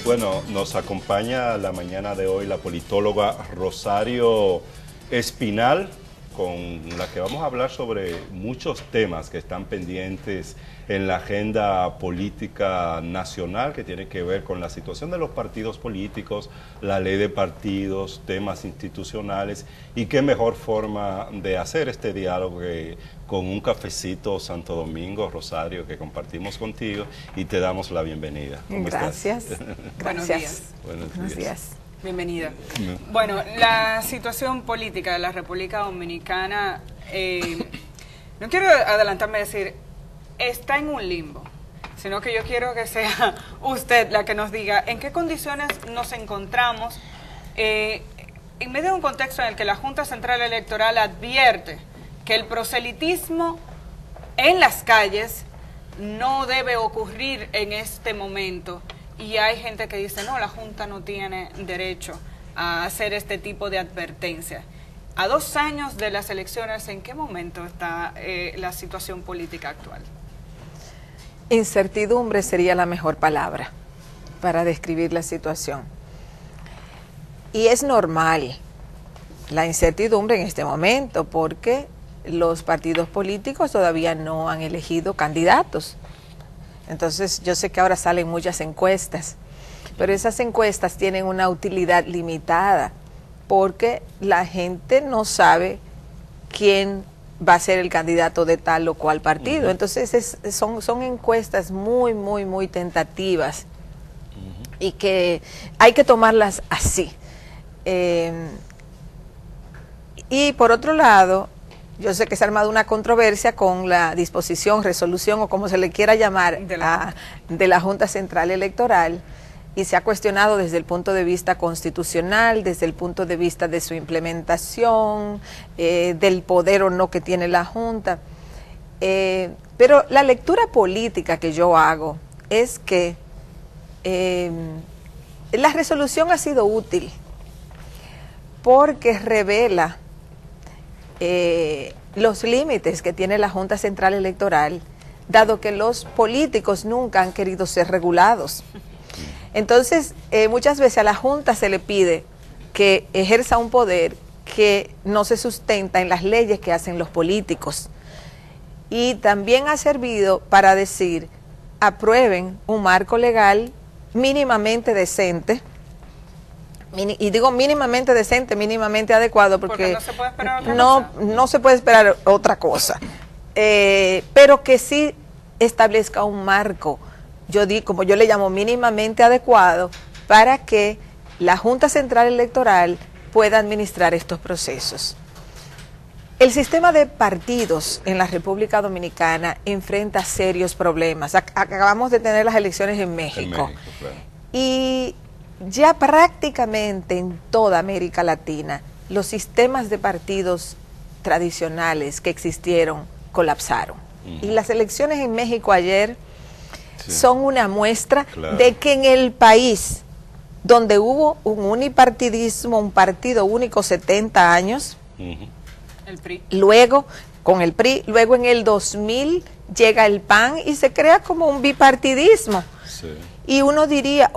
Bueno, nos acompaña la mañana de hoy la politóloga Rosario Espinal, con la que vamos a hablar sobre muchos temas que están pendientes en la agenda política nacional, que tiene que ver con la situación de los partidos políticos, la ley de partidos, temas institucionales, y qué mejor forma de hacer este diálogo que con un cafecito Santo Domingo, Rosario, que compartimos contigo, y te damos la bienvenida. ¿Cómo Gracias. estás? Buenos días. Buenos días. Bienvenida. Bueno, la situación política de la República Dominicana, no quiero adelantarme a decir, está en un limbo, sino que yo quiero que sea usted la que nos diga en qué condiciones nos encontramos en medio de un contexto en el que la Junta Central Electoral advierte que el proselitismo en las calles no debe ocurrir en este momento. Y hay gente que dice, no, la Junta no tiene derecho a hacer este tipo de advertencia. A 2 años de las elecciones, ¿en qué momento está la situación política actual? Incertidumbre sería la mejor palabra para describir la situación. Y es normal la incertidumbre en este momento porque los partidos políticos todavía no han elegido candidatos. Entonces, yo sé que ahora salen muchas encuestas, pero esas encuestas tienen una utilidad limitada porque la gente no sabe quién va a ser el candidato de tal o cual partido. Entonces, son encuestas muy tentativas y que hay que tomarlas así. Y por otro lado, yo sé que se ha armado una controversia con la disposición, resolución o como se le quiera llamar de la Junta Central Electoral, y se ha cuestionado desde el punto de vista constitucional, desde el punto de vista de su implementación, del poder o no que tiene la Junta. Pero la lectura política que yo hago es que la resolución ha sido útil porque revela los límites que tiene la Junta Central Electoral, dado que los políticos nunca han querido ser regulados. Entonces, muchas veces a la Junta se le pide que ejerza un poder que no se sustenta en las leyes que hacen los políticos. Y también ha servido para decir, aprueben un marco legal mínimamente decente. Y digo mínimamente decente, mínimamente adecuado, porque no se puede esperar otra cosa. No se puede esperar otra cosa, pero que sí establezca un marco, como yo le llamo mínimamente adecuado, para que la Junta Central Electoral pueda administrar estos procesos. El sistema de partidos en la República Dominicana enfrenta serios problemas. Acabamos de tener las elecciones en México. Claro. Y ya prácticamente en toda América Latina, los sistemas de partidos tradicionales que existieron colapsaron. Y las elecciones en México ayer son una muestra de que en el país, donde hubo un unipartidismo, un partido único 70 años, el PRI. Luego, con el PRI, luego en el 2000 llega el PAN y se crea como un bipartidismo. Sí. Y uno diría,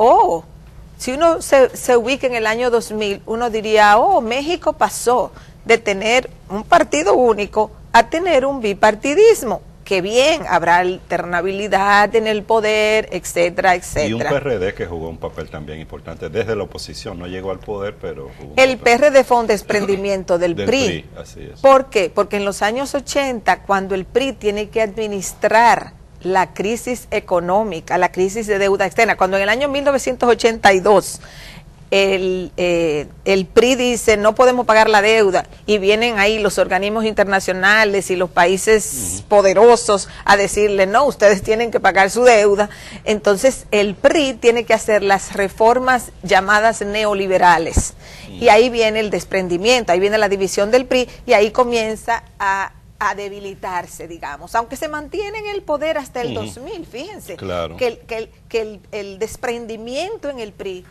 si uno se ubica en el año 2000, uno diría, México pasó de tener un partido único a tener un bipartidismo. Que bien, habrá alternabilidad en el poder, etcétera, etcétera. Y un PRD que jugó un papel también importante desde la oposición, no llegó al poder, pero jugó el PRD fue un desprendimiento del PRI. Así es. ¿Por qué? Porque en los años 80, cuando el PRI tiene que administrar la crisis económica, la crisis de deuda externa, cuando en el año 1982 el PRI dice no podemos pagar la deuda y vienen ahí los organismos internacionales y los países poderosos a decirle no, ustedes tienen que pagar su deuda, entonces el PRI tiene que hacer las reformas llamadas neoliberales y ahí viene el desprendimiento, ahí viene la división del PRI y ahí comienza a debilitarse, digamos, aunque se mantiene en el poder hasta el 2000, fíjense, claro, que el desprendimiento en el PRI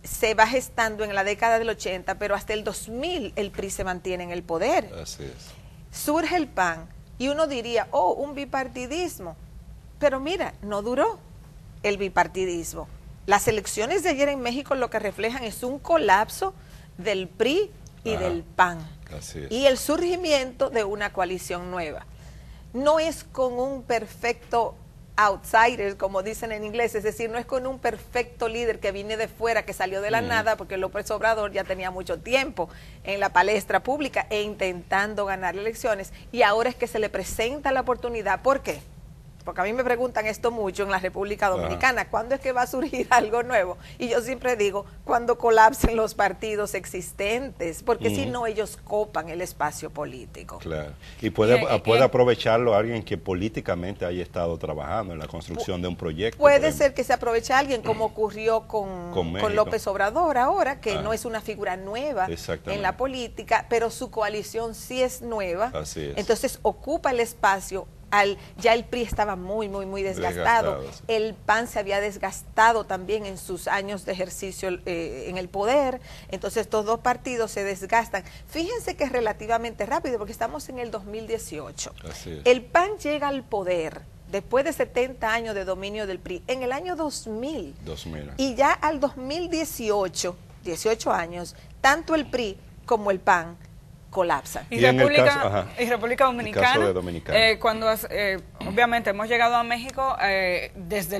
se va gestando en la década del 80, pero hasta el 2000 el PRI se mantiene en el poder. Así es. Surge el PAN y uno diría, un bipartidismo, pero mira, no duró el bipartidismo. las elecciones de ayer en México lo que reflejan es un colapso del PRI y del PAN. Así es. Y el surgimiento de una coalición nueva. No es con un perfecto outsider, como dicen en inglés, es decir, no es con un perfecto líder que viene de fuera, que salió de la nada, porque López Obrador ya tenía mucho tiempo en la palestra pública e intentando ganar elecciones, y ahora es que se le presenta la oportunidad. ¿Por qué? Porque a mí me preguntan esto mucho en la República Dominicana, ¿cuándo es que va a surgir algo nuevo? Y yo siempre digo, cuando colapsen los partidos existentes, porque si no ellos copan el espacio político. Claro. Y puede aprovecharlo alguien que políticamente haya estado trabajando en la construcción de un proyecto. Puede ser que se aproveche alguien, como ocurrió con López Obrador ahora, que no es una figura nueva en la política, pero su coalición sí es nueva. Así es. Entonces ocupa el espacio. Ya el PRI estaba muy desgastado. Sí. El PAN se había desgastado también en sus años de ejercicio en el poder. Entonces estos dos partidos se desgastan. Fíjense que es relativamente rápido porque estamos en el 2018. Así es. El PAN llega al poder después de 70 años de dominio del PRI en el año 2000. Y ya al 2018, 18 años, tanto el PRI como el PAN colapsan. Y República Dominicana, cuando obviamente hemos llegado a México desde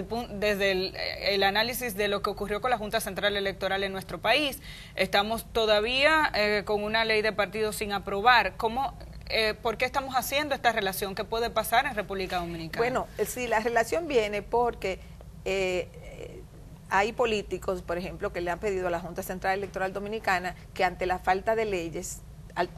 el análisis de lo que ocurrió con la Junta Central Electoral en nuestro país, estamos todavía con una ley de partidos sin aprobar. ¿Por qué estamos haciendo esta relación? ¿Qué puede pasar en República Dominicana? Bueno, sí, la relación viene porque hay políticos, por ejemplo, que le han pedido a la Junta Central Electoral Dominicana que ante la falta de leyes,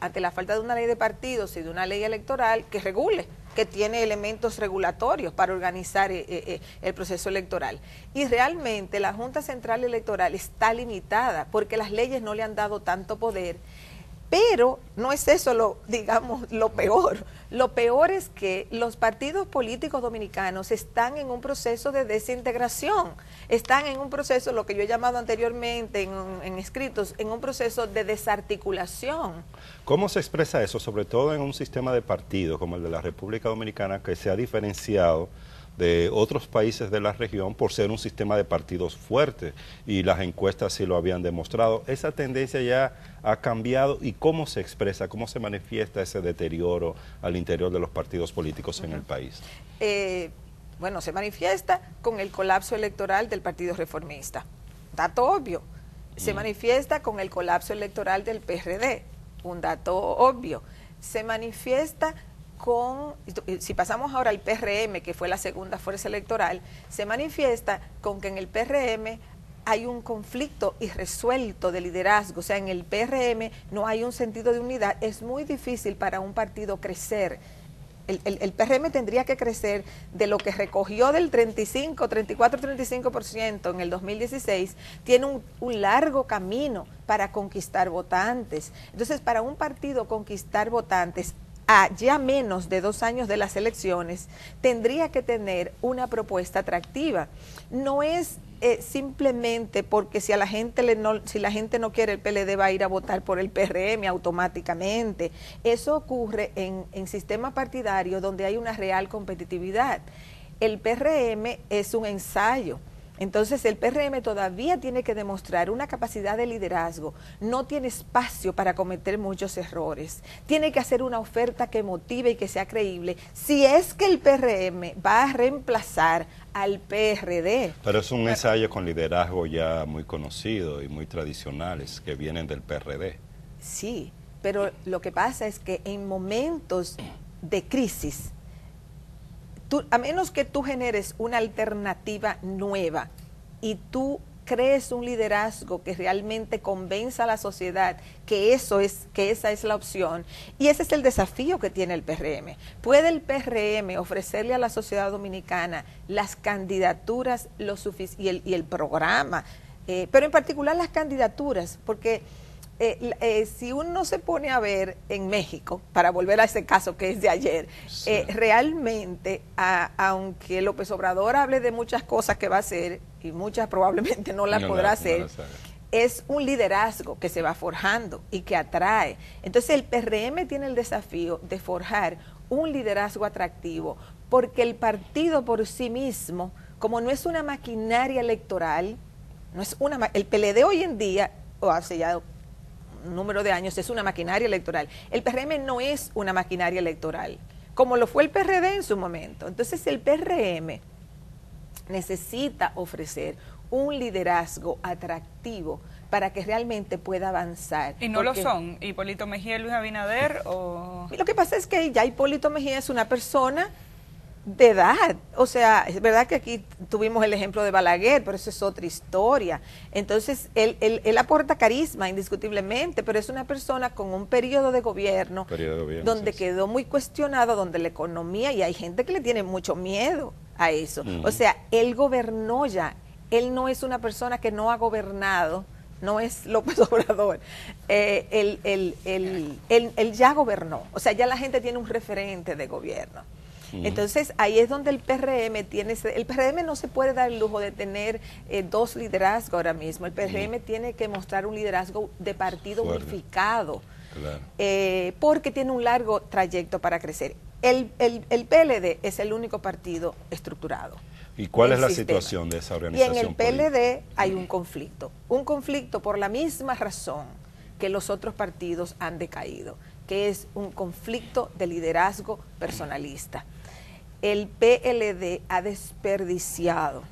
ante la falta de una ley de partidos y de una ley electoral que regule, que tiene elementos regulatorios para organizar el proceso electoral. Y realmente la Junta Central Electoral está limitada porque las leyes no le han dado tanto poder. Pero no es eso lo peor. Lo peor es que los partidos políticos dominicanos están en un proceso de desintegración, están en un proceso, lo que yo he llamado anteriormente en escritos, en un proceso de desarticulación. ¿Cómo se expresa eso, sobre todo en un sistema de partidos como el de la República Dominicana, que se ha diferenciado de otros países de la región por ser un sistema de partidos fuerte, y las encuestas sí lo habían demostrado? ¿Esa tendencia ya ha cambiado y cómo se expresa, cómo se manifiesta ese deterioro al interior de los partidos políticos en el país? Bueno, se manifiesta con el colapso electoral del Partido Reformista, dato obvio. Se manifiesta con el colapso electoral del PRD, un dato obvio. Se manifiesta si pasamos ahora al PRM, que fue la segunda fuerza electoral, se manifiesta con que en el PRM hay un conflicto irresuelto de liderazgo. O sea, en el PRM no hay un sentido de unidad. Es muy difícil para un partido crecer. El PRM tendría que crecer de lo que recogió del 34-35% en el 2016, tiene un largo camino para conquistar votantes. Entonces, para un partido conquistar votantes a ya menos de 2 años de las elecciones, tendría que tener una propuesta atractiva. No es simplemente porque si la gente no quiere el PLD, va a ir a votar por el PRM automáticamente. Eso ocurre en sistemas partidarios donde hay una real competitividad. El PRM es un ensayo. Entonces el PRM todavía tiene que demostrar una capacidad de liderazgo, no tiene espacio para cometer muchos errores, tiene que hacer una oferta que motive y que sea creíble, si es que el PRM va a reemplazar al PRD. Pero es un ensayo con liderazgo ya muy conocido y muy tradicionales que vienen del PRD. Sí, pero lo que pasa es que en momentos de crisis, a menos que tú generes una alternativa nueva y tú crees un liderazgo que realmente convenza a la sociedad que esa es la opción, y ese es el desafío que tiene el PRM. ¿Puede el PRM ofrecerle a la sociedad dominicana las candidaturas y el programa? Pero en particular las candidaturas, porque si uno se pone a ver en México, para volver a ese caso que es de ayer, sí, realmente, aunque López Obrador hable de muchas cosas que va a hacer, y muchas probablemente no las podrá hacer, es un liderazgo que se va forjando y que atrae. Entonces el PRM tiene el desafío de forjar un liderazgo atractivo, porque el partido por sí mismo, como no es una maquinaria electoral, No es el PLD hoy en día, o hace ya un número de años, es una maquinaria electoral. El PRM no es una maquinaria electoral, como lo fue el PRD en su momento. Entonces el PRM necesita ofrecer un liderazgo atractivo para que realmente pueda avanzar. ¿Y no lo son? ¿Hipólito Mejía y Luis Abinader? O... Lo que pasa es que ya Hipólito Mejía es una persona de edad, o sea, es verdad que aquí tuvimos el ejemplo de Balaguer, pero eso es otra historia. Entonces, él aporta carisma indiscutiblemente, pero es una persona con un periodo de gobierno, donde quedó muy cuestionado, donde la economía, y hay gente que le tiene mucho miedo a eso. O sea, él gobernó ya, él no es una persona que no ha gobernado, no es López Obrador, él ya gobernó, o sea, ya la gente tiene un referente de gobierno. Entonces ahí es donde el PRM el PRM no se puede dar el lujo de tener dos liderazgos ahora mismo. El PRM tiene que mostrar un liderazgo de partido unificado, porque tiene un largo trayecto para crecer. El PLD es el único partido estructurado. ¿Y cuál es la situación de esa organización? Y en el PLD hay un conflicto por la misma razón que los otros partidos han decaído, que es un conflicto de liderazgo personalista. El PLD ha desperdiciado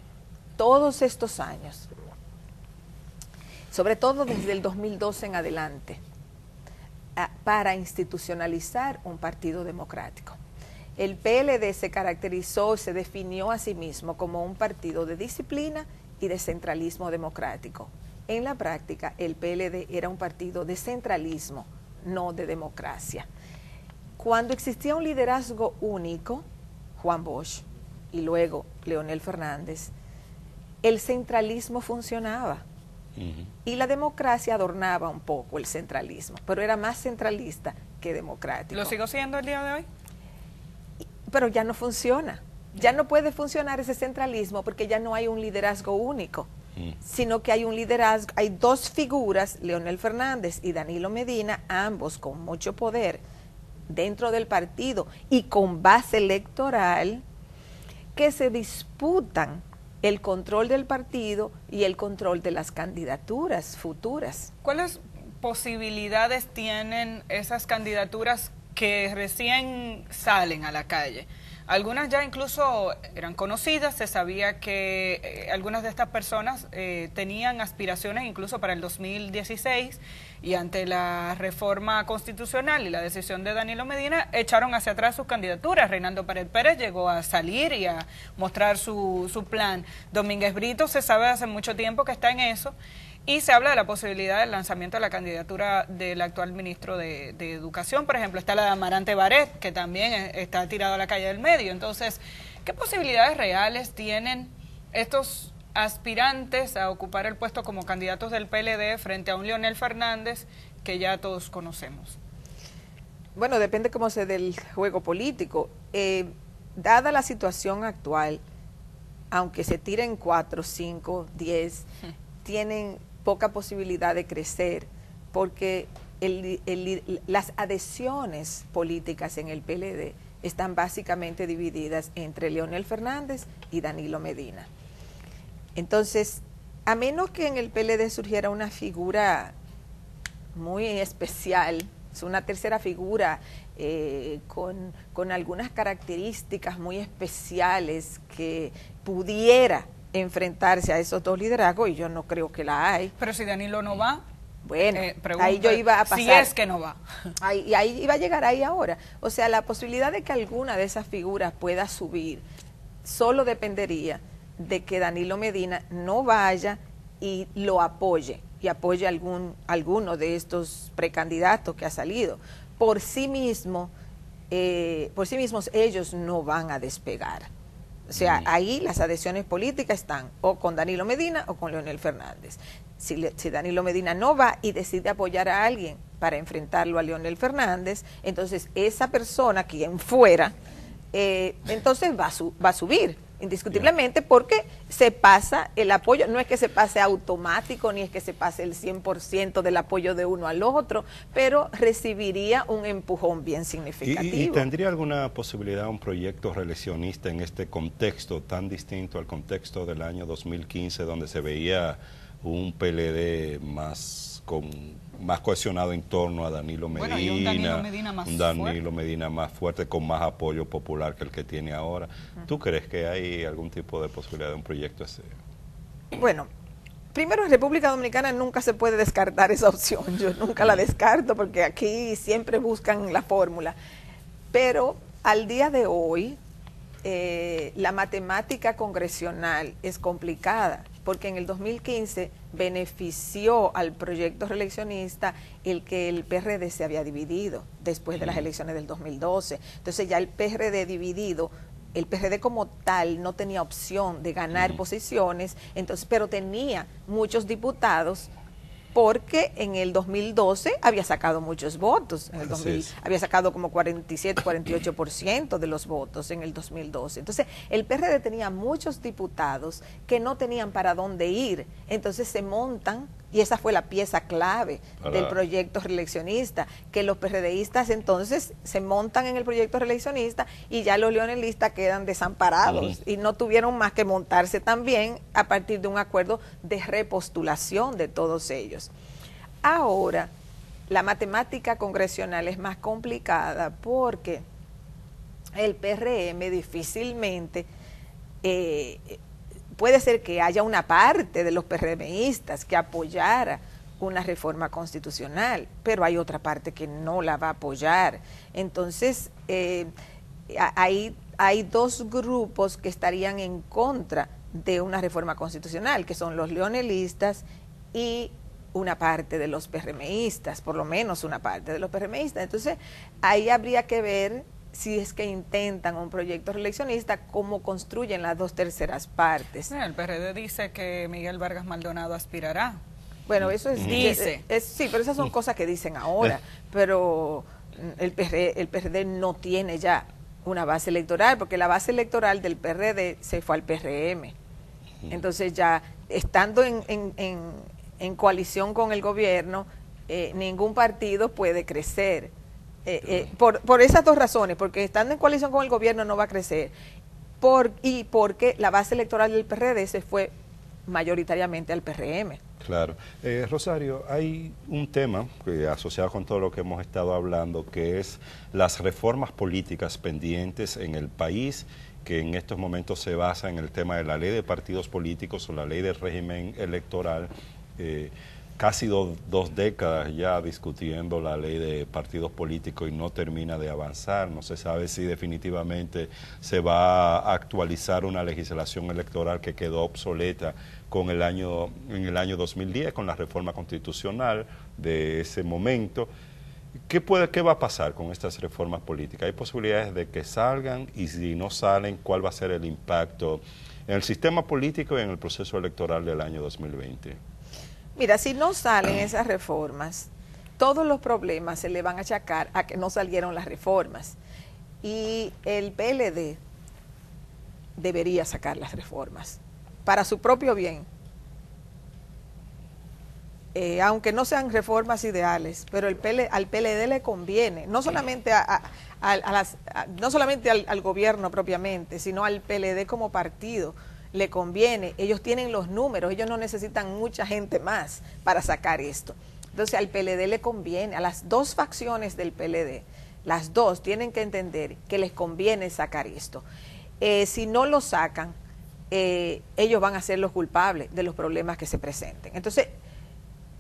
todos estos años, sobre todo desde el 2012 en adelante, para institucionalizar un partido democrático. El PLD se caracterizó, se definió a sí mismo como un partido de disciplina y de centralismo democrático. En la práctica, el PLD era un partido de centralismo, no de democracia. Cuando existía un liderazgo único, Juan Bosch y luego Leonel Fernández, el centralismo funcionaba y la democracia adornaba un poco el centralismo, pero era más centralista que democrático. ¿Lo sigo siendo el día de hoy? Pero ya no funciona, ya no puede funcionar ese centralismo porque ya no hay un liderazgo único, sino que hay un liderazgo, hay dos figuras, Leonel Fernández y Danilo Medina, ambos con mucho poder dentro del partido y con base electoral, que se disputan el control del partido y el control de las candidaturas futuras. ¿Cuáles posibilidades tienen esas candidaturas que recién salen a la calle? Algunas ya incluso eran conocidas, se sabía que algunas de estas personas tenían aspiraciones incluso para el 2016 y ante la reforma constitucional y la decisión de Danilo Medina echaron hacia atrás sus candidaturas. Reinaldo Pared Pérez llegó a salir y a mostrar su plan. Domínguez Brito se sabe hace mucho tiempo que está en eso. Y se habla de la posibilidad del lanzamiento de la candidatura del actual ministro de Educación, por ejemplo. Está la de Amarante Baret, que también está tirado a la calle del medio. Entonces, ¿qué posibilidades reales tienen estos aspirantes a ocupar el puesto como candidatos del PLD frente a un Leonel Fernández que ya todos conocemos? Bueno, depende cómo se dé el juego político. Dada la situación actual, aunque se tiren 4, 5, 10, tienen poca posibilidad de crecer, porque las adhesiones políticas en el PLD están básicamente divididas entre Leonel Fernández y Danilo Medina. Entonces, a menos que en el PLD surgiera una figura muy especial, es una tercera figura con algunas características muy especiales que pudiera enfrentarse a esos dos liderazgos, y yo no creo que la hay. Pero si Danilo no va, bueno, ahí yo iba a pasar. Si es que no va. Y ahí iba a llegar ahí ahora. O sea, la posibilidad de que alguna de esas figuras pueda subir solo dependería de que Danilo Medina no vaya y lo apoye, y apoye alguno de estos precandidatos que ha salido. Por sí mismos ellos no van a despegar. O sea, ahí las adhesiones políticas están o con Danilo Medina o con Leonel Fernández. Si Danilo Medina no va y decide apoyar a alguien para enfrentarlo a Leonel Fernández, entonces esa persona, quien fuera, entonces va a subir. indiscutiblemente, porque se pasa el apoyo, no es que se pase automático, ni es que se pase el 100% del apoyo de uno al otro, pero recibiría un empujón bien significativo. ¿Y tendría alguna posibilidad un proyecto reeleccionista en este contexto tan distinto al contexto del año 2015, donde se veía un PLD más cohesionado en torno a Danilo Medina, bueno, y un Danilo Medina más fuerte, con más apoyo popular que el que tiene ahora? ¿Tú crees que hay algún tipo de posibilidad de un proyecto así? Bueno, primero, en República Dominicana nunca se puede descartar esa opción. Yo nunca la descarto porque aquí siempre buscan la fórmula. Pero al día de hoy, la matemática congresional es complicada, porque en el 2015 benefició al proyecto reeleccionista el que el PRD se había dividido después de las elecciones del 2012. Entonces ya el PRD dividido, el PRD como tal no tenía opción de ganar posiciones, entonces, pero tenía muchos diputados, porque en el 2012 había sacado muchos votos, en el 2000 había sacado como 47, 48% de los votos en el 2012. Entonces, el PRD tenía muchos diputados que no tenían para dónde ir, entonces se montan, y esa fue la pieza clave del proyecto reeleccionista, que los PRDistas entonces se montan en el proyecto reeleccionista y ya los leonelistas quedan desamparados y no tuvieron más que montarse también a partir de un acuerdo de repostulación de todos ellos. Ahora, la matemática congresional es más complicada porque el PRM difícilmente puede ser que haya una parte de los PRMistas que apoyara una reforma constitucional, pero hay otra parte que no la va a apoyar. Entonces, hay dos grupos que estarían en contra de una reforma constitucional, que son los leonelistas y una parte de los PRMistas, por lo menos una parte de los PRMistas. Entonces, ahí habría que ver, si es que intentan un proyecto reeleccionista, cómo construyen las 2/3 partes. El PRD dice que Miguel Vargas Maldonado aspirará. Bueno, eso es... Dice. Sí, pero esas son cosas que dicen ahora. Pero el PRD no tiene ya una base electoral, porque la base electoral del PRD se fue al PRM. Entonces ya, estando en coalición con el gobierno, ningún partido puede crecer. Por esas dos razones, porque estando en coalición con el gobierno no va a crecer, y porque la base electoral del PRD se fue mayoritariamente al PRM. Claro. Rosario, hay un tema asociado con todo lo que hemos estado hablando, que es las reformas políticas pendientes en el país, que en estos momentos se basa en el tema de la ley de partidos políticos o la ley del régimen electoral. Casi dos décadas ya discutiendo la ley de partidos políticos y no termina de avanzar. No se sabe si definitivamente se va a actualizar una legislación electoral que quedó obsoleta en el año 2010 con la reforma constitucional de ese momento. ¿Qué va a pasar con estas reformas políticas? ¿Hay posibilidades de que salgan? Y si no salen, ¿cuál va a ser el impacto en el sistema político y en el proceso electoral del año 2020? Mira, si no salen esas reformas, todos los problemas se le van a achacar a que no salieron las reformas. Y el PLD debería sacar las reformas para su propio bien. Aunque no sean reformas ideales, pero al PLD le conviene, no solamente al gobierno propiamente, sino al PLD como partido. Le conviene, ellos tienen los números, ellos no necesitan mucha gente más para sacar esto. Entonces al PLD le conviene, a las dos facciones del PLD, las dos tienen que entender que les conviene sacar esto. Si no lo sacan, ellos van a ser los culpables de los problemas que se presenten. Entonces,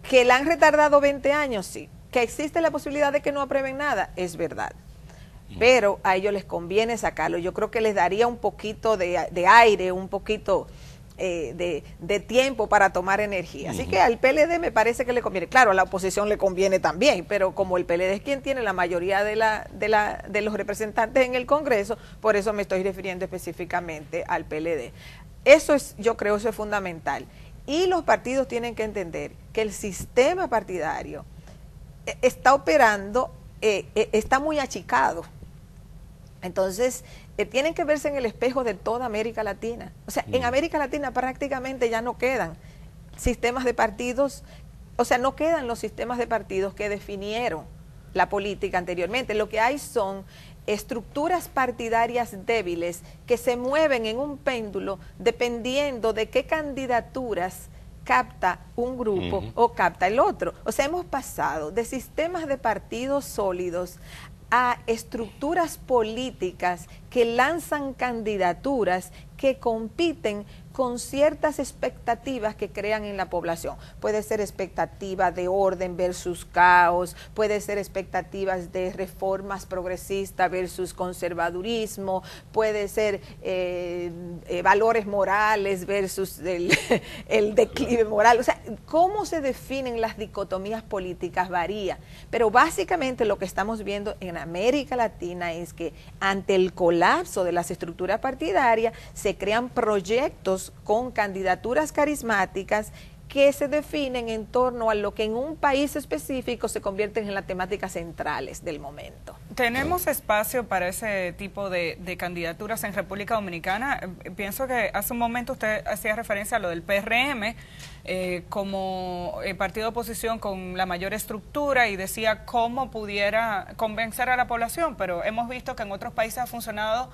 que la han retardado 20 años, sí. Que existe la posibilidad de que no aprueben nada, es verdad. Pero a ellos les conviene sacarlo. Yo creo que les daría un poquito de aire, un poquito de tiempo para tomar energía. Así que al PLD me parece que le conviene. Claro, a la oposición le conviene también, pero como el PLD es quien tiene la mayoría de los representantes en el Congreso, por eso me estoy refiriendo específicamente al PLD. Yo creo eso es fundamental. Y los partidos tienen que entender que el sistema partidario está operando, está muy achicado. Entonces, tienen que verse en el espejo de toda América Latina. O sea, en América Latina prácticamente ya no quedan sistemas de partidos, o sea, no quedan los sistemas de partidos que definieron la política anteriormente. Lo que hay son estructuras partidarias débiles que se mueven en un péndulo dependiendo de qué candidaturas capta un grupo o capta el otro. O sea, hemos pasado de sistemas de partidos sólidos a estructuras políticas que lanzan candidaturas que compiten con ciertas expectativas que crean en la población. Puede ser expectativa de orden versus caos, puede ser expectativas de reformas progresistas versus conservadurismo, puede ser valores morales versus el declive moral. O sea, cómo se definen las dicotomías políticas varía, pero básicamente lo que estamos viendo en América Latina es que ante el colapso de las estructuras partidarias se crean proyectos con candidaturas carismáticas que se definen en torno a lo que en un país específico se convierten en las temáticas centrales del momento. ¿Tenemos espacio para ese tipo de candidaturas en República Dominicana? Pienso que hace un momento usted hacía referencia a lo del PRM como partido de oposición con la mayor estructura y decía cómo pudiera convencer a la población, pero hemos visto que en otros países ha funcionado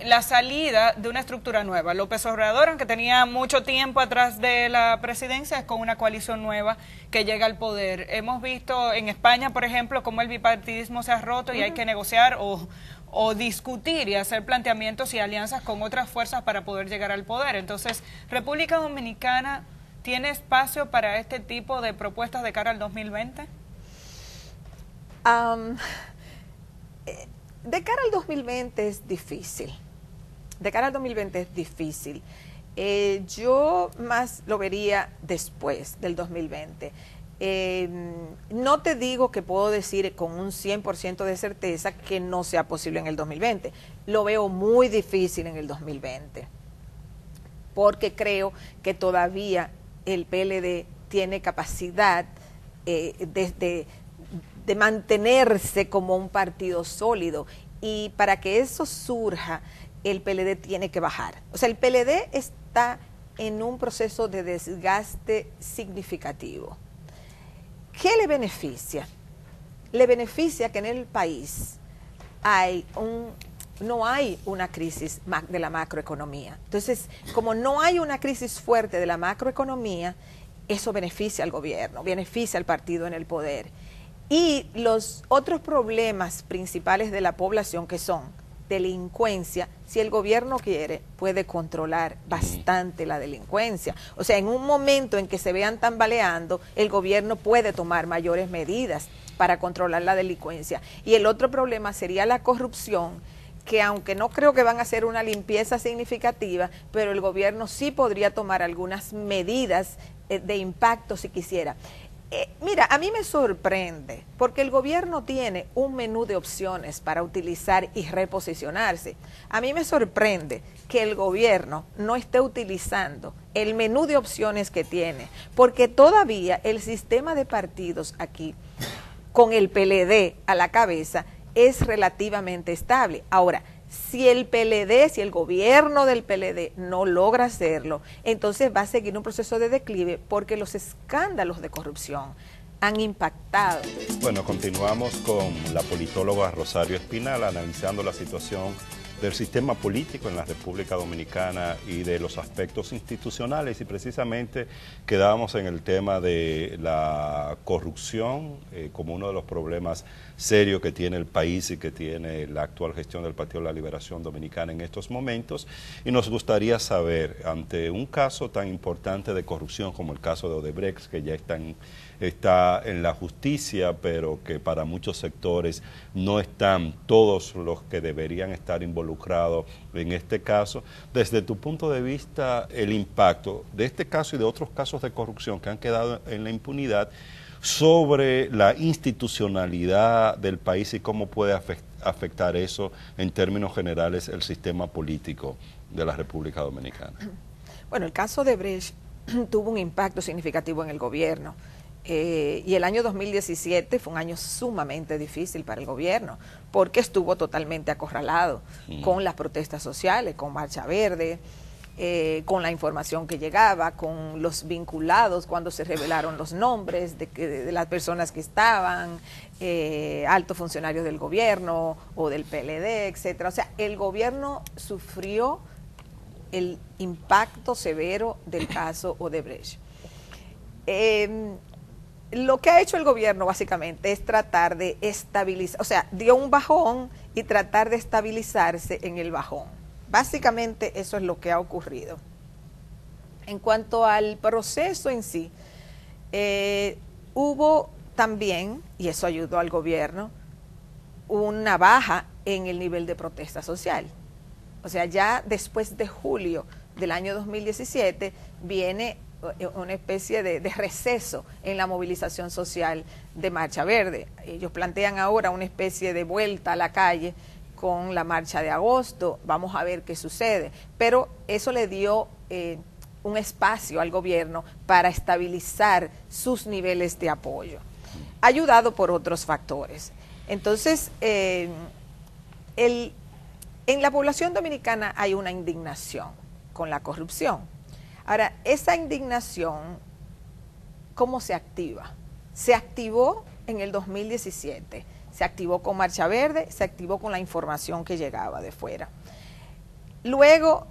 la salida de una estructura nueva. López Obrador, aunque tenía mucho tiempo atrás de la presidencia, es con una coalición nueva que llega al poder. Hemos visto en España, por ejemplo, cómo el bipartidismo se ha roto y hay que negociar o discutir y hacer planteamientos y alianzas con otras fuerzas para poder llegar al poder. Entonces, ¿República Dominicana tiene espacio para este tipo de propuestas de cara al 2020? De cara al 2020 es difícil. De cara al 2020 es difícil. Yo más lo vería después del 2020. No te digo que puedo decir con un 100% de certeza que no sea posible en el 2020. Lo veo muy difícil en el 2020. Porque creo que todavía el PLD tiene capacidad de mantenerse como un partido sólido, y para que eso surja el PLD tiene que bajar. O sea, el PLD está en un proceso de desgaste significativo. ¿Qué le beneficia? Le beneficia que en el país no hay una crisis de la macroeconomía. Entonces, como no hay una crisis fuerte de la macroeconomía, eso beneficia al gobierno, beneficia al partido en el poder. Y los otros problemas principales de la población, que son delincuencia, si el gobierno quiere, puede controlar bastante la delincuencia. O sea, en un momento en que se vean tambaleando, el gobierno puede tomar mayores medidas para controlar la delincuencia. Y el otro problema sería la corrupción, que aunque no creo que van a hacer una limpieza significativa, pero el gobierno sí podría tomar algunas medidas de impacto si quisiera. Mira, a mí me sorprende porque el gobierno tiene un menú de opciones para utilizar y reposicionarse. A mí me sorprende que el gobierno no esté utilizando el menú de opciones que tiene, porque todavía el sistema de partidos aquí, con el PLD a la cabeza, es relativamente estable. Ahora, si el gobierno del PLD no logra hacerlo, entonces va a seguir un proceso de declive porque los escándalos de corrupción han impactado. Bueno, continuamos con la politóloga Rosario Espinal analizando la situación del sistema político en la República Dominicana y de los aspectos institucionales, y precisamente quedábamos en el tema de la corrupción como uno de los problemas serios que tiene el país y que tiene la actual gestión del Partido de la Liberación Dominicana en estos momentos, y nos gustaría saber, ante un caso tan importante de corrupción como el caso de Odebrecht, que ya está en la justicia, pero que para muchos sectores no están todos los que deberían estar involucrados en este caso, desde tu punto de vista, el impacto de este caso y de otros casos de corrupción que han quedado en la impunidad sobre la institucionalidad del país y cómo puede afectar eso en términos generales el sistema político de la República Dominicana. Bueno, el caso de Odebrecht tuvo un impacto significativo en el gobierno. Y el año 2017 fue un año sumamente difícil para el gobierno, porque estuvo totalmente acorralado con las protestas sociales, con Marcha Verde, con la información que llegaba, con los vinculados cuando se revelaron los nombres de las personas que estaban, altos funcionarios del gobierno o del PLD, etcétera. O sea, el gobierno sufrió el impacto severo del caso Odebrecht. Lo que ha hecho el gobierno básicamente es tratar de estabilizar, o sea, dio un bajón y tratar de estabilizarse en el bajón. Básicamente eso es lo que ha ocurrido. En cuanto al proceso en sí, hubo también, y eso ayudó al gobierno, una baja en el nivel de protesta social. O sea, ya después de julio del año 2017 viene una especie de receso en la movilización social de Marcha Verde. Ellos plantean ahora una especie de vuelta a la calle con la marcha de agosto. Vamos a ver qué sucede. Pero eso le dio un espacio al gobierno para estabilizar sus niveles de apoyo, ayudado por otros factores. Entonces, en la población dominicana hay una indignación con la corrupción. Ahora, esa indignación, ¿cómo se activa? Se activó en el 2017, se activó con Marcha Verde, se activó con la información que llegaba de fuera. Luego,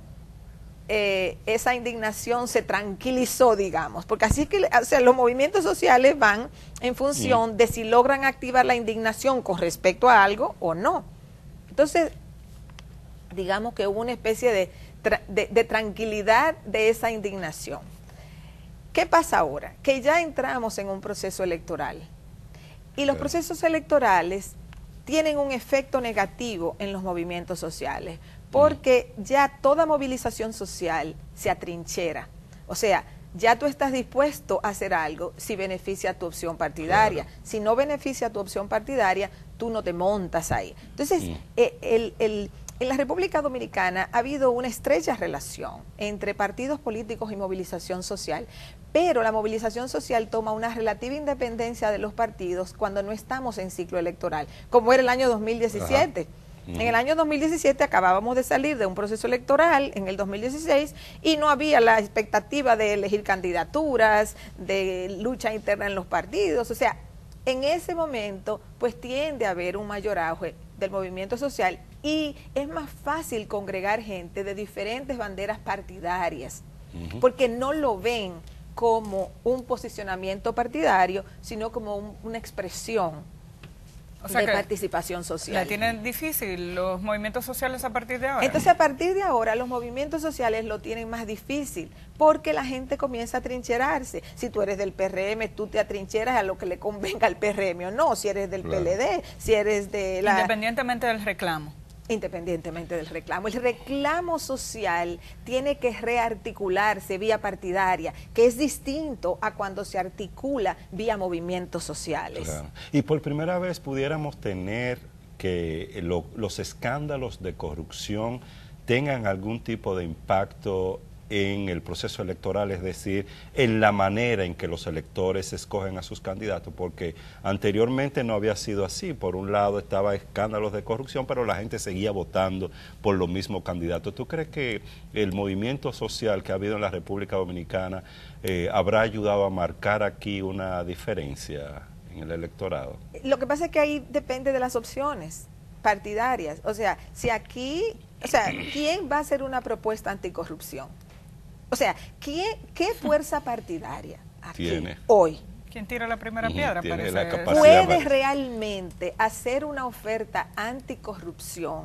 esa indignación se tranquilizó, digamos, porque así es que, o sea, los movimientos sociales van en función de si logran activar la indignación con respecto a algo o no. Entonces, digamos que hubo una especie de tranquilidad de esa indignación. ¿Qué pasa ahora? Que ya entramos en un proceso electoral y los procesos electorales tienen un efecto negativo en los movimientos sociales, porque ya toda movilización social se atrinchera. O sea, ya tú estás dispuesto a hacer algo si beneficia a tu opción partidaria. Claro. Si no beneficia a tu opción partidaria, tú no te montas ahí. Entonces, en la República Dominicana ha habido una estrecha relación entre partidos políticos y movilización social, pero la movilización social toma una relativa independencia de los partidos cuando no estamos en ciclo electoral, como era el año 2017. En el año 2017 acabábamos de salir de un proceso electoral en el 2016 y no había la expectativa de elegir candidaturas, de lucha interna en los partidos. O sea, en ese momento pues tiende a haber un mayor auge del movimiento social y es más fácil congregar gente de diferentes banderas partidarias, porque no lo ven como un posicionamiento partidario, sino como una expresión de participación social. La tienen difícil los movimientos sociales a partir de ahora. Entonces, a partir de ahora, los movimientos sociales lo tienen más difícil, porque la gente comienza a trincherarse. Si tú eres del PRM, tú te atrincheras a lo que le convenga al PRM o no. Si eres del PLD, si eres de la... Independientemente del reclamo. Independientemente del reclamo. El reclamo social tiene que rearticularse vía partidaria, que es distinto a cuando se articula vía movimientos sociales. Claro. Y por primera vez pudiéramos tener que los escándalos de corrupción tengan algún tipo de impacto en el proceso electoral, es decir, en la manera en que los electores escogen a sus candidatos, porque anteriormente no había sido así. Por un lado estaba escándalos de corrupción, pero la gente seguía votando por los mismos candidatos. ¿Tú crees que el movimiento social que ha habido en la República Dominicana habrá ayudado a marcar aquí una diferencia en el electorado? Lo que pasa es que ahí depende de las opciones partidarias. O sea, si aquí, o sea, ¿quién va a hacer una propuesta anticorrupción? O sea, ¿qué fuerza partidaria aquí, tiene hoy? ¿Quién tira la primera piedra? Tiene puede realmente hacer una oferta anticorrupción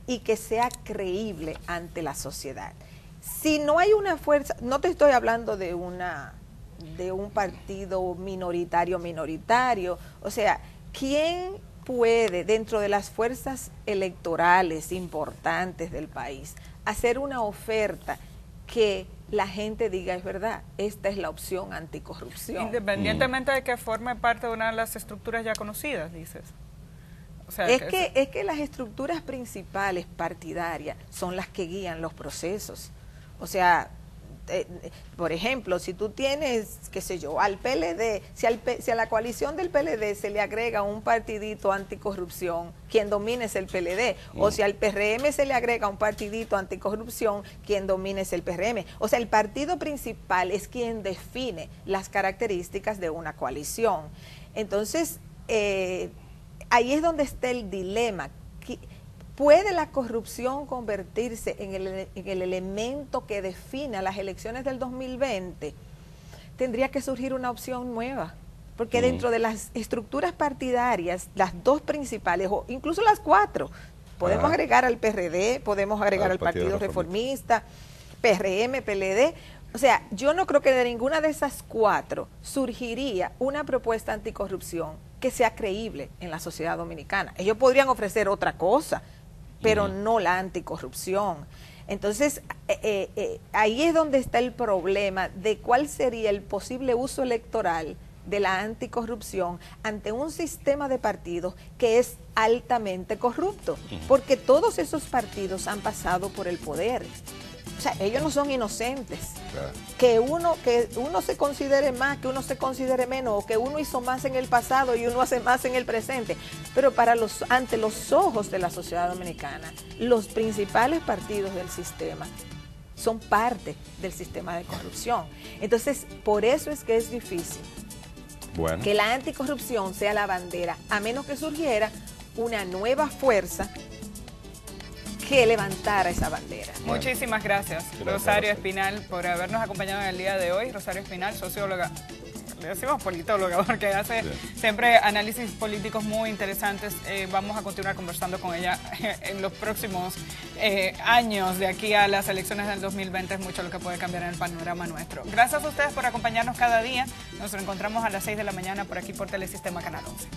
y que sea creíble ante la sociedad? Si no hay una fuerza, no te estoy hablando de un partido minoritario, o sea, ¿quién puede, dentro de las fuerzas electorales importantes del país, hacer una oferta que la gente diga, es verdad, esta es la opción anticorrupción? Independientemente de que forme parte de una de las estructuras ya conocidas, dices. O sea, es que las estructuras principales partidarias son las que guían los procesos. O sea, por ejemplo, si tú tienes, qué sé yo, al PLD, si a la coalición del PLD se le agrega un partidito anticorrupción, quien domine es el PLD, o si al PRM se le agrega un partidito anticorrupción, quien domine es el PRM. O sea, el partido principal es quien define las características de una coalición. Entonces, ahí es donde está el dilema. ¿Puede la corrupción convertirse en el elemento que defina las elecciones del 2020? Tendría que surgir una opción nueva, porque dentro de las estructuras partidarias, las dos principales, o incluso las cuatro, podemos agregar al PRD, podemos agregar al Partido Reformista, PRM, PLD. O sea, yo no creo que de ninguna de esas cuatro surgiría una propuesta anticorrupción que sea creíble en la sociedad dominicana. Ellos podrían ofrecer otra cosa, pero no la anticorrupción. Entonces, ahí es donde está el problema de cuál sería el posible uso electoral de la anticorrupción ante un sistema de partidos que es altamente corrupto, porque todos esos partidos han pasado por el poder. O sea, ellos no son inocentes. Claro. Que uno se considere más, que uno se considere menos, o que uno hizo más en el pasado y uno hace más en el presente. Pero ante los ojos de la sociedad dominicana, los principales partidos del sistema son parte del sistema de corrupción. Entonces, por eso es que es difícil que la anticorrupción sea la bandera, a menos que surgiera una nueva fuerza que levantara esa bandera. Muchísimas gracias, Rosario Espinal, por habernos acompañado en el día de hoy. Rosario Espinal, socióloga, le decimos politóloga, porque hace siempre análisis políticos muy interesantes. Vamos a continuar conversando con ella en los próximos años, de aquí a las elecciones del 2020. Es mucho lo que puede cambiar en el panorama nuestro. Gracias a ustedes por acompañarnos cada día. Nos reencontramos a las 6 de la mañana por aquí por Telesistema Canal 11.